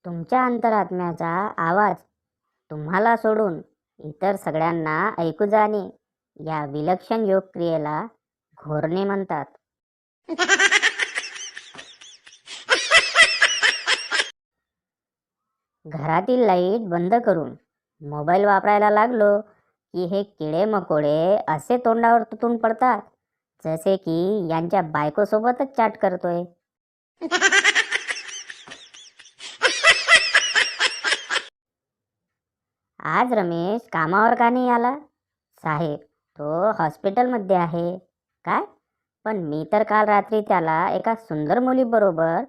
तुमच्या अंतरात्म्याचा आवाज तुम्हाला सोडून इतर सगळ्यांना ऐकू जाणे या विलक्षण योग क्रियेला घोरणे म्हणतात. घरातील लाईट बंद करून मोबाईल वापरायला लागलो की हे किडे मकोडे असे तोंडावर तुटून पडतात जसे की यांच्या बायकोसोबतच चॅट करतोय. आज रमेश कामावर का नाही आला? साहेब, तो हॉस्पिटलमध्ये आहे. काय? पण मी तर काल रात्री त्याला एका सुंदर मुलीबरोबर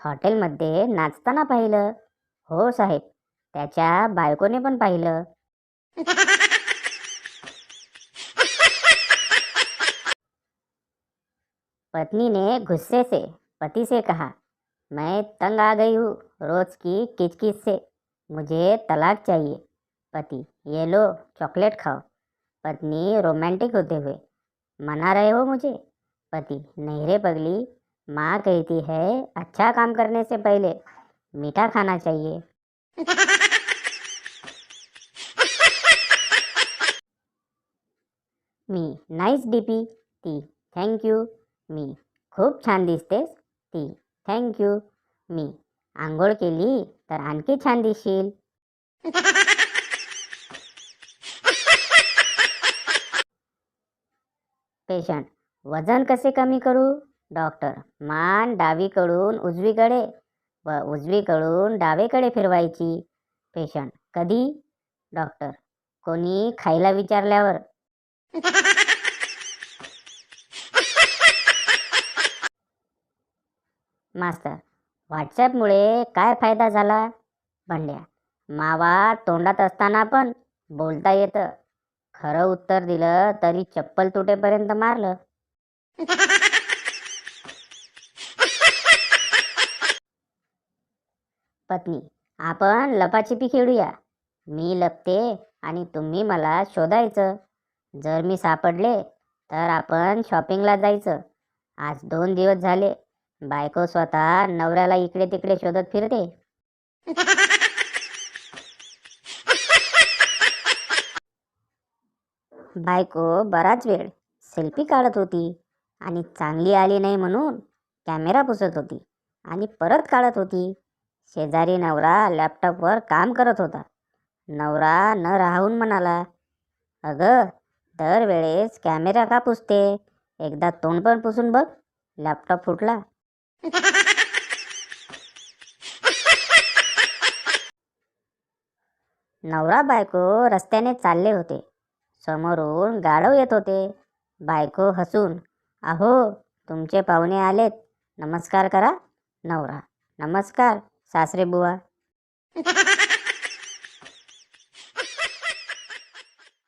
हॉटेलमध्ये नाचताना पाहिलं. हो साहेब, त्याच्या बायकोने पण पाहिलं. पत्नी ने गुस्से से पति से कहा, मैं तंग आ गई हूँ रोज की किचकिच से, मुझे तलाक चाहिए. पति, ये लो चॉकलेट खाओ. पत्नी रोमांटिक होते हुए, मना रहे हो मुझे? पति, नहीं रे पगली, माँ कहती है अच्छा काम करने से पहले मीठा खाना चाहिए. मी, नाईस डीपी. ती, थँक यू. मी, खूप छान दिसतेस. ती, थँक यू. मी, आंघोळ केली तर आणखी छान दिसशील. पेशंट, वजन कसे कमी करू? डॉक्टर, मान डावीकडून उजवीकडे व उजवीकडून डावीकडे फिरवायची. पेशंट, कधी? डॉक्टर, कोणी खायला विचारल्यावर. मास्तर, व्हॉट्सॲपमुळे काय फायदा झाला? भांड्या, मावा तोंडात असताना पण बोलता येतं. खरं उत्तर दिलं तरी चप्पल तुटेपर्यंत मारलं. पत्नी, आपण लपाछपी खेळूया. मी लपते आणि तुम्ही मला शोधायचं. जर मी सापडले तर आपण शॉपिंगला जायचं. आज 2 दिवस झाले बायको स्वतः नवऱ्याला इकडे तिकडे शोधत फिरते. बायको बराच वेळ सेल्फी काढत होती आणि चांगली आली नाही म्हणून कॅमेरा पुसत होती आणि परत काढत होती. शेजारी नवरा लॅपटॉपवर काम करत होता. नवरा न राहून म्हणाला, अगं, दरवेळेस कॅमेरा का पुसते? एकदा तोंड पण पुसून बघ, लॅपटॉप फुटला. नवरा बायको रस्त्याने चालले होते. समोरून गाढव येत होते. बायको हसून, अहो, तुमचे पाहुणे आलेत, नमस्कार करा. नवरा, नमस्कार सासरे बुवा.